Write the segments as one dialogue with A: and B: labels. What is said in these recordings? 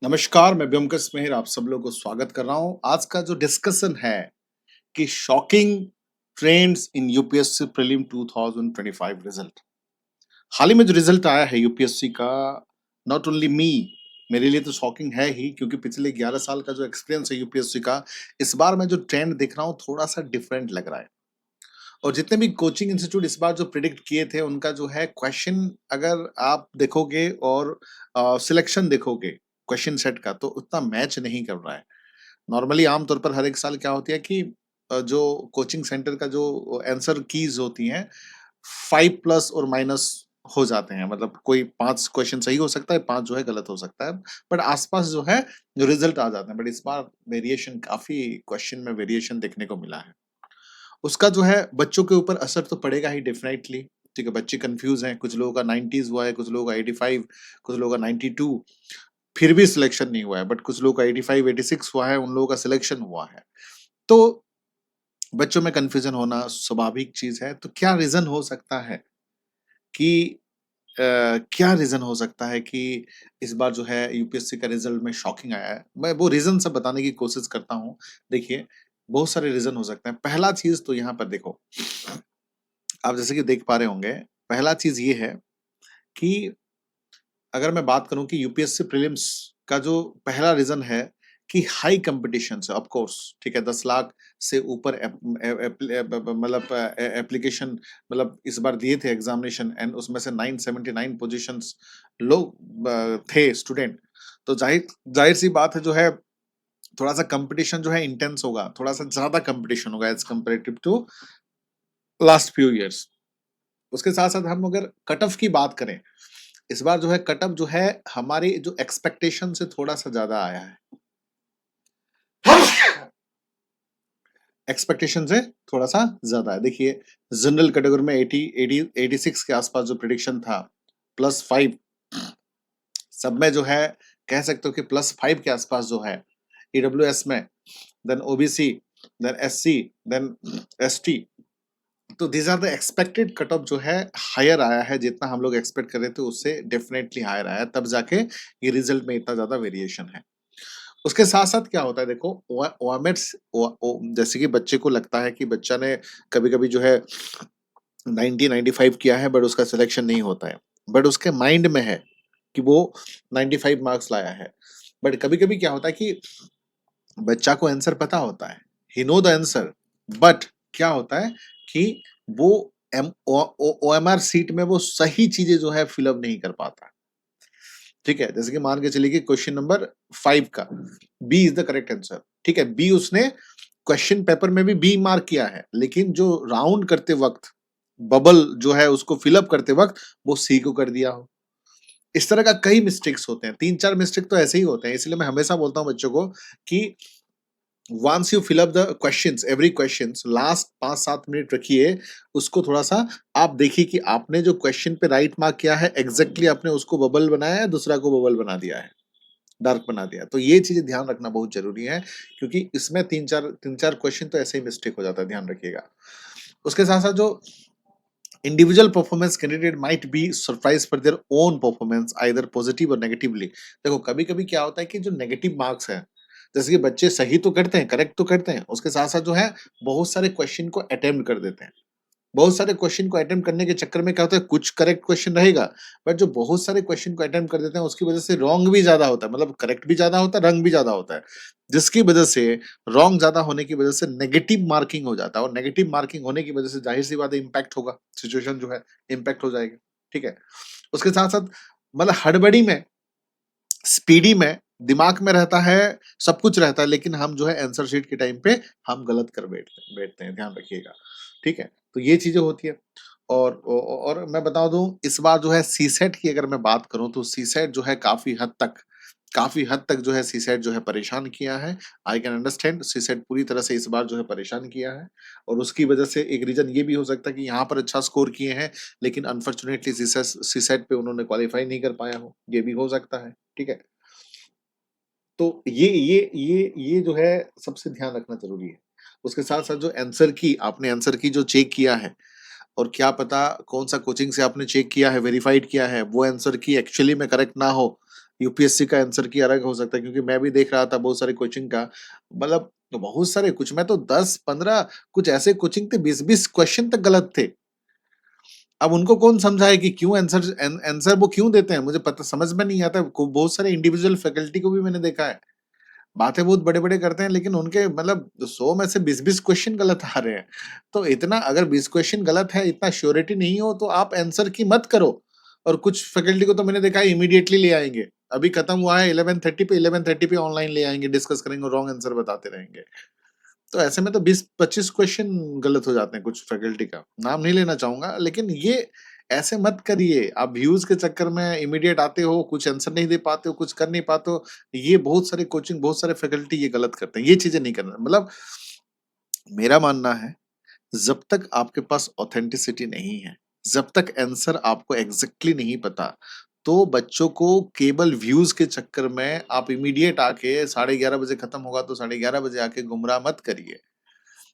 A: नमस्कार, मैं ब्योमकेश मेहर आप सब लोगों को स्वागत कर रहा हूँ। आज का जो डिस्कशन है कि shocking trends in UPSC prelim 2025 result. हाल ही में जो रिजल्ट आया है यूपीएससी का, नॉट ओनली मी, मेरे लिए तो शॉकिंग है ही क्योंकि पिछले 11 साल का जो एक्सपीरियंस है यूपीएससी का, इस बार मैं जो ट्रेंड देख रहा हूँ थोड़ा-सा डिफरेंट लग रहा है। और जितने भी कोचिंग इंस्टीट्यूट इस बार जो प्रेडिक्ट किए थे उनका जो है क्वेश्चन अगर आप देखोगे और सिलेक्शन देखोगे क्वेश्चन सेट का तो उतना मैच नहीं कर रहा है। नॉर्मली आम तौर पर हर एक साल क्या होती है कि जो कोचिंग सेंटर का जो आंसर कीज़ होती हैं 5 प्लस और माइनस हो जाते हैं। मतलब कोई 5 क्वेश्चन सही हो सकता है, 5 जो है गलत हो सकता है। बट आस-पास जो है जो रिजल्ट आ जाते हैं। बट इस बार वेरिएशन काफ़ी क्वेश्चन में वेरिएशन देखने को मिला है। उसका जो है बच्चों के ऊपर असर तो पड़ेगा ही डेफिनेटली, ठीक है? बच्चे कन्फ्यूज़ हैं, कुछ लोगों का 90s हुआ है, कुछ लोगों का 85, कुछ लोगों का 92, फिर भी सिलेक्शन नहीं हुआ है, बट कुछ लोगों का 85, 86 हुआ है, उन लोगों का सिलेक्शन हुआ है। तो बच्चों में कन्फ्यूज़न होना स्वाभाविक चीज़ है, तो क्या रीज़न हो सकता है कि क्या रीज़न हो सकता है कि इस बार जो है यूपीएससी का रिज़ल्ट में शॉकिंग आया है? मैं वो रीज़न सब बताने की कोशिश करता हूँ। देखिए, बहुत सारे रीज़न हो सकते हैं। पहला चीज़ तो यहाँ पर देखो, आप जैसे कि देख पा रहे होंगे, पहला चीज़ ये है कि अगर मैं बात करूँ कि यूपीएससी प्रीलिम्स का जो पहला रीज़न है कि हाई कॉम्पिटिशन्स है ऑफ कोर्स, ठीक है? 10 लाख से ऊपर एप ए एप्ल ए ब ब मतलब एप्लीकेशन मतलब इस बार दिए थे एग्ज़ामिनेशन एंड उसमें से 979 पोज़ीशंस लोग थे स्टूडेंट। तो ज़ाहिर-सी बात है जो है थोड़ा-सा कॉम्पिटिशन जो है इंटेंस होगा, थोड़ा-सा ज़्यादा कॉम्पिटिशन होगा as comparative to last few years. उसके साथ-साथ हम अगर कट ऑफ की बात करें, इस बार जो है कट ऑफ जो है हमारी जो एक्सपेक्टेशन से थोड़ा-सा ज़्यादा आया है। एक्सपेक्टेशन से थोड़ा-सा ज़्यादा है। देखिए जनरल कैटेगरी में 86 के आस-पास जो प्रेडिक्शन था, +5 सब में जो है कह सकते हो कि +5 के आस-पास जो है, ईडब्ल्यूएस में, then OBC, then SC, then ST, तो these are the expected cut off जो है हायर आया है, जितना हम लोग एक्सपेक्ट कर रहे थे उससे डेफिनिटली हायर आया है, तब जाके ये रिज़ल्ट में इतना ज़्यादा वेरिएशन है। उसके साथ-साथ क्या होता है देखो ओएमएट्स ओ ओ जैसे कि बच्चे को लगता है कि बच्चा ने कभी-कभी जो है 90, 95 किया है बट उसका सिलेक्शन नहीं होता है। बट उसके माइंड में है कि वो 95 मार्क्स लाया है। बट कभी-कभी क्या होता है कि बच्चा को आंसर पता होता है, ही नो द आंसर, बट क्या होता है कि वो ओएमआर सीट में वो सही चीज़ें जो है फिल अप नहीं कर पाता। ठीक है? जैसे कि मान के चलिए कि क्वेश्चन नंबर 5 का B is the correct answer, ठीक है? बी उसने क्वेश्चन पेपर में भी बी मार्क किया है, लेकिन जो राउंड करते वक़्त बबल जो है उसको फिल अप करते वक़्त वो सी को कर दिया हो। इस तरह का कई मिस्टेक्स होते हैं, 3-4 मिस्टेक तो ऐसे ही होते हैं, इसलिए मैं हमेशा बोलता हूँ बच्चों को कि once you fill up the questions every questions last 5-7 minute रखिए, उसको थोड़ा-सा आप देखिए कि आपने जो क्वेश्चन पे राइट मार्क किया है, एग्ज़ैक्टली आपने उसको बबल बनाया है, दूसरा को बबल बना दिया है, डार्क बना दिया है। तो ये चीज़ें ध्यान रखना बहुत ज़रूरी है, क्योंकि इसमें 3-4 क्वेश्चन तो ऐसे ही मिस्टेक हो जाता है, ध्यान रखिएगा। उसके साथ-साथ जो individual performance candidate might be surprised for their own performance either positive और नेगेटिवली। देखो कभी-कभी क्या होता है कि जो नेगेटिव मार्क्स हैं, जैसे कि बच्चे सही तो करते हैं, करेक्ट तो करते हैं, उसके साथ-साथ जो है बहुत सारे क्वेश्चन को अटेम्प्ट कर देते हैं। बहुत सारे क्वेश्चन को अटेम्प्ट करने के चक्कर में क्या होता है, कुछ करेक्ट क्वेश्चन रहेगा, बट जो बहुत सारे क्वेश्चन को अटेम्प्ट कर देते हैं उसकी वजह से रॉन्ग भी ज़्यादा होता है, मतलब करेक्ट भी ज़्यादा होता है, रंग भी ज़्यादा होता है। जिसकी वजह से रॉन्ग ज़्यादा होने की वजह से नेगेटिव मार्किंग हो जाता है और नेगेटिव मार्किंग होने की वजह से ज़ाहिर-सी बात है इम्पैक्ट होगा, सिचुएशन जो है इम्पैक्ट हो जाएगी, ठीक है? उसके साथ-साथ मतलब हड़बड़ी में, स्पीडी में, दिमाग में रहता है, सब कुछ रहता है, लेकिन हम जो है आंसर शीट के टाइम पे हम गलत कर बैठते बैठते हैं, ध्यान रखिएगा, ठीक है? तो ये चीज़ें होती है और मैं बता दूँ इस बार जो है सीसेट की अगर मैं बात करूँ तो सीसेट जो है काफ़ी हद तक जो है सीसेट जो है परेशान किया है। आई कैन अंडरस्टैंड सीसेट पूरी तरह से इस बार जो है परेशान किया है और उसकी वजह से एक रीज़न ये भी हो सकता है कि यहाँ पर अच्छा स्कोर किए हैं, लेकिन अनफॉर्च्यूनेटली सीसेट पे उन्होंने क्वालीफाई नहीं कर पाया हो, ये भी हो सकता है, ठीक है? तो ये जो है सबसे ध्यान रखना ज़रूरी है। उसके साथ-साथ जो आपने आंसर की जो चेक किया है और क्या पता कौन-सा कोचिंग से आपने चेक किया है, वेरिफाइड किया है, वो आंसर की एक्चुअली में करेक्ट ना हो, यूपीएससी का आंसर की अलग हो सकता है, क्योंकि मैं भी देख रहा था बहुत सारे कोचिंग का, मतलब बहुत सारे, कुछ में तो 10-15 कुछ ऐसे कोचिंग थे 20-20 क्वेश्चन तक गलत थे। अब उनको कौन समझाए कि क्यों आंसर वो क्यों देते हैं? मुझे पता समझ में नहीं आता। को बहुत सारे इंडिविजुअल फैकल्टी को भी मैंने देखा है। बातें बहुत बड़े-बड़े करते हैं, लेकिन उनके मतलब 100 में से 20-20 क्वेश्चन गलत आ रहे हैं। तो इतना अगर 20 क्वेश्चन गलत है, इतना श्योरिटी नहीं हो तो आप आंसर की मत करो। और कुछ फैकल्टी को तो मैंने देखा है इमीडिएटली ले आएँगे। अभी खत्म हुआ है 11:30 पे ऑनलाइन ले आएँगे, डिस्कस करेंगे और रॉन्ग आंसर बताते रहेंगे। तो ऐसे में तो 20-25 क्वेश्चन गलत हो जाते हैं कुछ फैकल्टी का। नाम नहीं लेना चाहूँगा, लेकिन ये ऐसे मत करिए। आप व्यूज़ के चक्कर में इमीडिएट आते हो, कुछ आंसर नहीं दे पाते हो, कुछ कर नहीं पाते हो। ये बहुत सारे कोचिंग, बहुत सारे फैकल्टी ये गलत करते हैं। ये चीज़ें नहीं करना, मतलब मेरा मानना है, जब तक आपके पास ऑथेंटिसिटी नहीं है, जब तक आंसर आपको एग्ज़ैक्टली नहीं पता, तो बच्चों को केवल व्यूज़ के चक्कर में आप इमीडिएट आके 11:30 बजे खत्म होगा तो 11:30 बजे आके गुमराह मत करिए।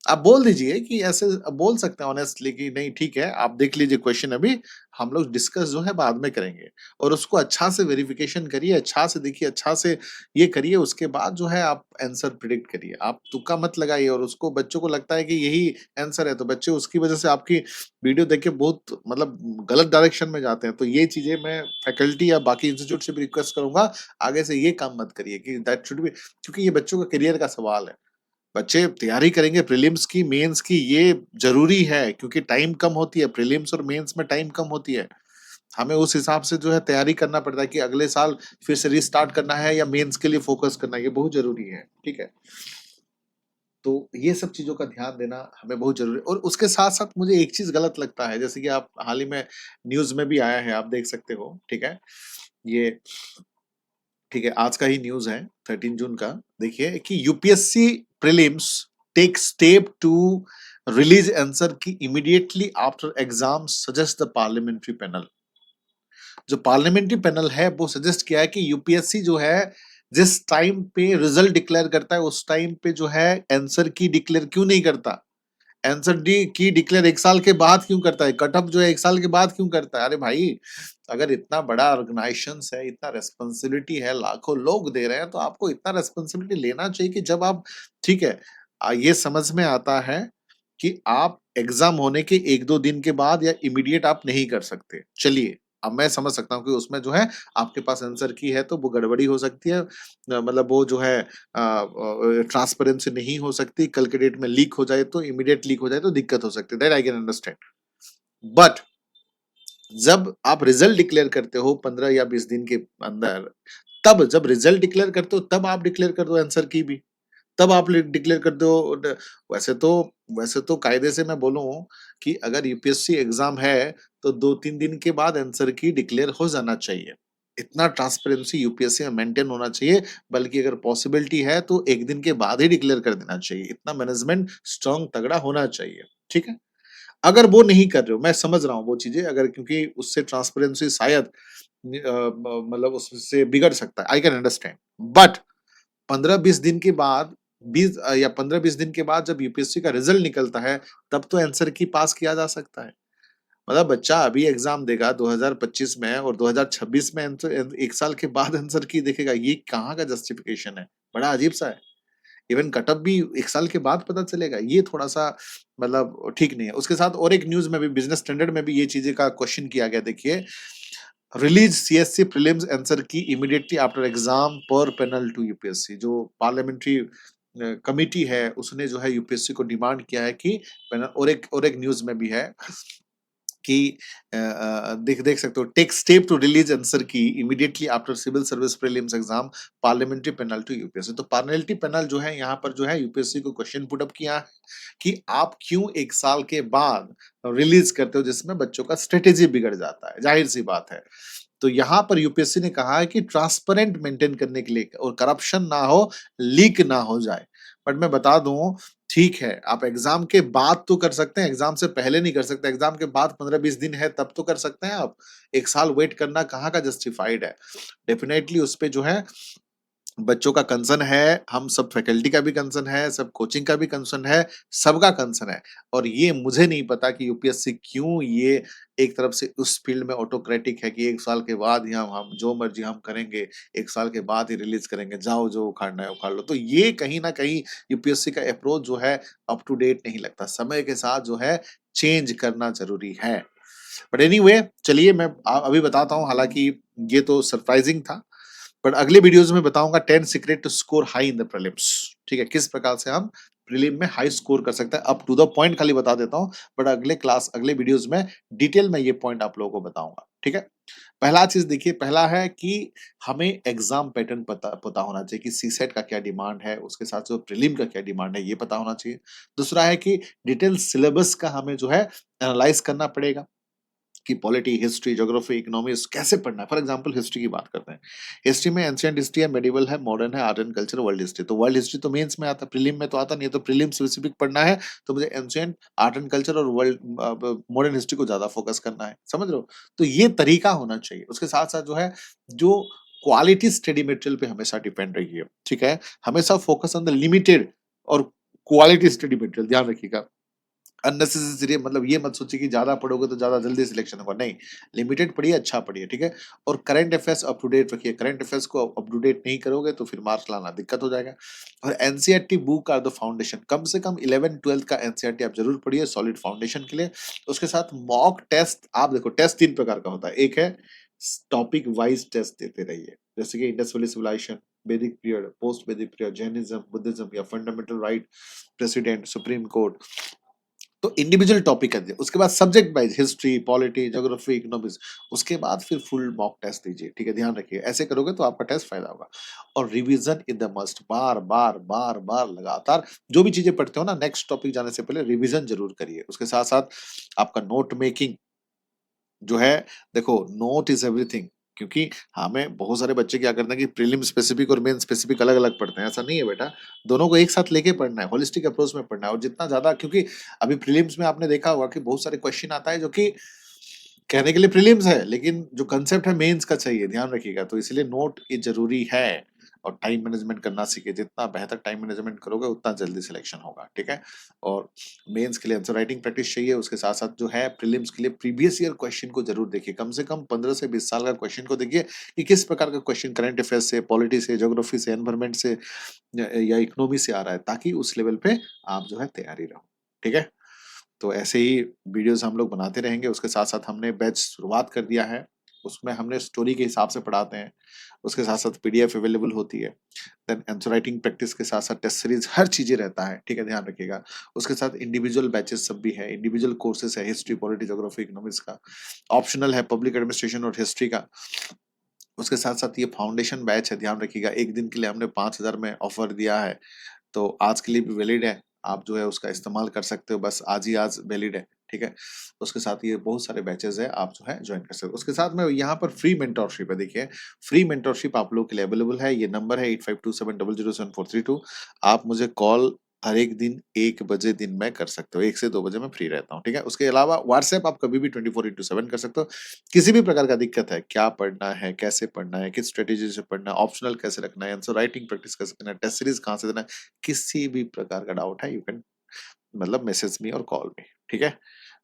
A: आप बोल दीजिए कि ऐसे बोल सकते हैं ऑनेस्टली कि नहीं ठीक है, आप देख लीजिए क्वेश्चन अभी, हम लोग डिस्कस जो है बाद में करेंगे। और उसको अच्छा से वेरिफिकेशन करिए, अच्छा से देखिए, अच्छा से ये करिए, उसके बाद जो है आप आंसर प्रेडिक्ट करिए। आप तुक्का मत लगाइए और उसको बच्चों को लगता है कि यही आंसर है, तो बच्चे उसकी वजह से आपकी वीडियो देख के बहुत मतलब गलत डायरेक्शन में जाते हैं। तो ये चीज़ें मैं फैकल्टी या बाकी इंस्टीट्यूट से भी रिक्वेस्ट करूँगा, आगे से ये काम मत करिए कि दैट शुड बी, क्योंकि ये बच्चों का करियर का सवाल है। बच्चे तैयारी करेंगे प्रीलिम्स की, मेंस की, ये ज़रूरी है क्योंकि टाइम कम होती है, प्रीलिम्स और मेंस में टाइम कम होती है। हमें उस हिसाब से जो है तैयारी करना पड़ता है कि अगले साल फिर से रीस्टार्ट करना है या मेंस के लिए फ़ोकस करना है, ये बहुत ज़रूरी है, ठीक है? तो ये सब चीज़ों का ध्यान देना हमें बहुत ज़रूरी है। और उसके साथ-साथ मुझे एक चीज़ गलत लगता है, जैसे कि आप हाल ही में न्यूज़ में भी आया है, आप देख सकते हो, ठीक है? ये ठीक है, आज का ही न्यूज़ है 13 जून का। देखिए कि UPSC prelims take step to release answer key immediately after exam suggest the parliamentary panel. जो पार्लियामेंट्री पैनल है वो सजेस्ट किया है कि यूपीएससी जो है जिस टाइम पे रिजल्ट डिक्लेयर करता है उस टाइम पे जो है आंसर की डिक्लेयर क्यों नहीं करता? आंसर डी की डिक्लेयर 1 साल के बाद क्यों करता है? कट ऑफ जो है 1 साल के बाद क्यों करता है? अरे भाई, अगर इतना बड़ा ऑर्गेनाइजेशंस है, इतना रिस्पांसिबिलिटी है, लाखों लोग दे रहे हैं, तो आपको इतना रिस्पांसिबिलिटी लेना चाहिए कि जब आप ठीक है, ये समझ में आता है कि आप एग्ज़ाम होने के 1-2 दिन के बाद या इमीडिएट आप नहीं कर सकते। चलिए, अब मैं समझ सकता हूँ कि उसमें जो है आपके पास आंसर की है तो वो गड़बड़ी हो सकती है। मतलब वो जो है ट्रांसपेरेंसी नहीं हो सकती, कल के डेट में लीक हो जाए तो इमीडिएट लीक हो जाए तो दिक्कत हो सकती है, that I can understand. But जब आप रिजल्ट डिक्लेयर करते हो 15 या 20 दिन के अंदर, तब जब रिजल्ट डिक्लेयर करते हो तब आप डिक्लेयर कर दो आंसर की भी। तब आप डिक्लेयर कर दो। वैसे तो वैसे तो कायदे से मैं बोलूं कि अगर यूपीएससी एग्जाम है तो 2-3 दिन के बाद आंसर की डिक्लेयर हो जाना चाहिए। इतना ट्रांसपेरेंसी यूपीएससी में मेंटेन होना चाहिए, बल्कि अगर पॉसिबिलिटी है तो 1 दिन के बाद ही डिक्लेयर कर देना चाहिए। इतना मैनेजमेंट स्ट्रांग तगड़ा होना चाहिए, ठीक है? अगर वो नहीं कर रहे हो, मैं समझ रहा हूँ वो चीज़ें, अगर क्योंकि उससे ट्रांसपेरेंसी शायद मतलब उससे बिगड़ सकता है, आई कैन अंडरस्टैंड। बट 15-20 दिन के बाद 20 या 15-20 दिन के बाद जब यूपीएससी का रिजल्ट निकलता है, तब तो आंसर की पास किया जा सकता है। मतलब बच्चा अभी एग्ज़ाम देगा 2025 में और 2026 में आंसर 1 साल के बाद आंसर की देखेगा, ये कहाँ का जस्टिफिकेशन है? बड़ा अजीब-सा है। इवन कट ऑफ भी 1 साल के बाद पता चलेगा, ये थोड़ा-सा मतलब ठीक नहीं है। उसके साथ और एक न्यूज़ में भी, बिज़नेस स्टैंडर्ड में भी ये चीज़ें का क्वेश्चन किया गया, देखिए, release CSC prelims answer key immediately after exam पर पैनल टू यूपीएससी। जो पार्लियामेंट्री कमिटी है, उसने जो है यूपीएससी को डिमांड किया है कि पैनल, और एक न्यूज़ में भी है कि देख देख सकते हो, take step to release answer key immediately after civil service prelims exam parliamentary panel to UPSC. तो पार्लियामेंट्री पैनल जो है यहाँ पर जो है यूपीएससी को क्वेश्चन पुट अप किया है कि आप क्यों 1 साल के बाद रिलीज करते हो, जिसमें बच्चों का स्ट्रेटेजी बिगड़ जाता है, जाहिर सी बात है। तो यहाँ पर यूपीएससी ने कहा है कि ट्रांसपेरेंट मेंटेन करने के लिए और करप्शन ना हो, लीक ना हो जाए। बट मैं बता दूं, ठीक है, आप एग्जाम के बाद तो कर सकते हैं, एग्जाम से पहले नहीं कर सकते। एग्जाम के बाद 15-20 दिन है तब तो कर सकते हैं आप। 1 साल वेट करना कहाँ का जस्टिफाइड है? डेफिनेटली उस पे जो है बच्चों का कंसर्न है, हम सब फैकल्टी का भी कंसर्न है, सब कोचिंग का भी कंसर्न है, सबका कंसर्न है। और ये मुझे नहीं पता कि यूपीएससी क्यों ये एक तरफ से उस फील्ड में ऑटोक्रेटिक है कि 1 साल के बाद ही हम जो मर्ज़ी हम करेंगे, 1 साल के बाद ही रिलीज़ करेंगे, जाओ जो उखाड़ना है उखाड़ लो। तो ये कहीं न कहीं यूपीएससी का अप्रोच जो है अप टू डेट नहीं लगता। समय के साथ जो है चेंज करना ज़रूरी है। बट एनीवे चलिए मैं अभी बताता हूँ, हालाँकि ये तो सरप्राइज़िंग था। बट अगले वीडियोज़ में बताऊँगा 10 secret to score high in the prelims. ठीक है? किस प्रकार से हम प्रीलिम में हाई स्कोर कर सकते हैं, अप टू द पॉइंट खाली बता देता हूँ, बट अगले वीडियोज़ में डिटेल में ये पॉइंट आप लोगों को बताऊँगा। ठीक है? पहला चीज़ देखिए, पहला है कि हमें एग्ज़ाम पैटर्न पता पता होना चाहिए कि सीसेट का क्या डिमांड है, उसके साथ जो प्रीलिम का क्या डिमांड है, ये पता होना चाहिए। दूसरा है कि डिटेल सिलेबस का हमें जो है एनालाइज़ करना पड़ेगा। कि पॉलिटी, हिस्ट्री, ज्योग्राफी, इकोनॉमिक्स कैसे पढ़ना है। फॉर एग्जांपल हिस्ट्री की बात करते हैं। हिस्ट्री में एंशिएंट हिस्ट्री है, मेडिवल है, मॉडर्न है, art and culture, world history. तो वर्ल्ड हिस्ट्री तो मेंस में आता है, प्रीलिम में तो आता नहीं है। तो प्रीलिम स्पेसिफिक पढ़ना है तो मुझे एंशिएंट, आर्ट एंड कल्चर और वर्ल्ड मॉडर्न हिस्ट्री को ज़्यादा फोकस करना है। समझ रहे हो? तो ये तरीका होना चाहिए। उसके साथ-साथ जो है, जो क्वालिटी स्टडी मटेरियल पे हमेशा डिपेंड रहिए। ठीक है? हमेशा फोकस ऑन द लिमिटेड और क्वालिटी स्टडी मटेरियल, ध्यान रखिएगा। अननेसेसरी मतलब ये मत सोचिए कि ज़्यादा पढ़ोगे तो ज़्यादा जल्दी सिलेक्शन होगा, नहीं। लिमिटेड पढ़िए, अच्छा पढ़िए, ठीक है? और current affairs up to date रखिए, करंट अफेयर्स को अप टू डेट नहीं करोगे तो फिर मार्क्स लाना दिक्कत हो जाएगा। और NCERT book are the foundation, कम से कम 11th-12th का एनसीईआरटी आप ज़रूर पढ़िए सॉलिड फाउंडेशन के लिए। उसके साथ मॉक टेस्ट, आप देखो टेस्ट 3 प्रकार का होता है, एक है टॉपिक वाइज़ टेस्ट देते रहिए, जैसे कि इंडस वैली सिविलाइजेशन, वैदिक पीरियड, पोस्ट वैदिक पीरियड, जैनिज़्म, बुद्धिज़्म या fundamental right, president, supreme court. तो इंडिविजुअल टॉपिक कर दिया, उसके बाद subject wise history, polity, geography, economics, उसके बाद फिर फुल मॉक टेस्ट दीजिए। ठीक है? ध्यान रखिए, ऐसे करोगे तो आपका टेस्ट फायदा होगा। और रिवीजन इन द मस्ट, बार बार बार बार लगातार जो भी चीजें पढ़ते हो ना, नेक्स्ट टॉपिक जाने से पहले रिवीजन जरूर करिए। उसके साथ साथ आपका नोट मेकिंग जो है, देखो नोट इज एवरीथिंग। क्योंकि हमें बहुत सारे बच्चे क्या करते हैं कि प्रीलिम स्पेसिफिक और मेन स्पेसिफिक अलग अलग पढ़ते हैं, ऐसा नहीं है बेटा। दोनों को एक साथ लेके पढ़ना है, होलिस्टिक अप्रोच में पढ़ना है। और जितना ज्यादा, क्योंकि अभी प्रीलिम्स में आपने देखा होगा कि बहुत सारे क्वेश्चन आता है जो कि कहने के लिए प्रीलिम्स है, लेकिन जो कंसेप्ट है मेंस का चाहिए, ध्यान रखिएगा। तो इसलिए नोट ये ज़रूरी है। और टाइम मैनेजमेंट करना सीखिए, जितना बेहतर टाइम मैनेजमेंट करोगे उतना जल्दी सिलेक्शन होगा, ठीक है? और मेंस के लिए आंसर राइटिंग प्रैक्टिस चाहिए, उसके साथ-साथ जो है प्रीलिम्स के लिए प्रीवियस ईयर क्वेश्चन को ज़रूर देखिए। कम से कम 15 से 20 साल का क्वेश्चन को देखिए कि किस प्रकार का क्वेश्चन करंट अफेयर्स से, पॉलिटी से, ज्योग्राफी से, एनवायरनमेंट से या इकोनॉमी से आ रहा है, ताकि उस लेवल पे आप जो है तैयारी रहो, ठीक है? तो ऐसे ही वीडियोज़ हम लोग बनाते रहेंगे। उसके साथ-साथ हमने बैच शुरुआत कर दिया है। उसमें हमने स्टोरी के हिसाब से पढ़ाते हैं। उसके साथ-साथ पीडीएफ अवेलेबल होती है। देन आंसर राइटिंग प्रैक्टिस के साथ-साथ टेस्ट सीरीज़, हर चीज़ें रहता है, ठीक है? ध्यान रखिएगा। उसके साथ इंडिविजुअल बैचेज़ सब भी है, इंडिविजुअल कोर्सेज़ है, हिस्ट्री, पॉलिटी, ज्योग्राफी, इकोनॉमिक्स का। ऑप्शनल है पब्लिक एडमिनिस्ट्रेशन और हिस्ट्री का। उसके साथ-साथ ये फाउंडेशन बैच है, ध्यान रखिएगा। 1 दिन के लिए हमने 5000 में ऑफर दिया है। तो आज के लिए भी वैलिड है। आप जो है उसका इस्तेमाल कर सकते हो, बस आज ही आज वैलिड है, ठीक है? उसके साथ ये बहुत सारे बैचेज़ हैं, आप जो है जॉइन कर सकते हो। उसके साथ में यहाँ पर फ्री मेंटरशिप है, देखिए, फ्री मेंटरशिप आप लोगों के लिए अवेलेबल है। ये नंबर है 8527007432। आप मुझे कॉल हर एक दिन 1 बजे दिन में कर सकते हो, 1 से 2 बजे मैं फ्री रहता हूँ, ठीक है? उसके अलावा व्हाट्सएप आप कभी भी 24/7 कर सकते हो। किसी भी प्रकार का दिक्कत है, क्या पढ़ना है, कैसे पढ़ना है, किस स्ट्रैटेजी से पढ़ना है, ऑप्शनल कैसे रखना है, आंसर राइटिंग प्रैक्टिस कैसे करना है, टेस्ट सीरीज़ कहाँ से देना है, किसी भी प्रकार का डाउट है, यू कैन मतलब मैसेज मी और कॉल मी, ठीक है?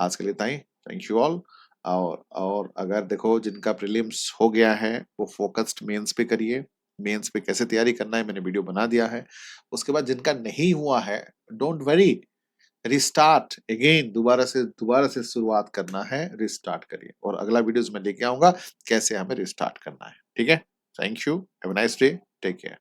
A: आज के लिए इतना ही। Thank you all. और अगर देखो जिनका प्रीलिम्स हो गया है, वो फोकस्ड मेंस पे करिए। मेंस पे कैसे तैयारी करना है मैंने वीडियो बना दिया है। उसके बाद जिनका नहीं हुआ है, डोंट वरी, रिस्टार्ट अगेन, दोबारा से शुरुआत करना है, रिस्टार्ट करिए। और अगला वीडियोज़ मैं लेके आऊँगा कैसे हमें रिस्टार्ट करना है, ठीक है? Thank you, have a nice day, take care.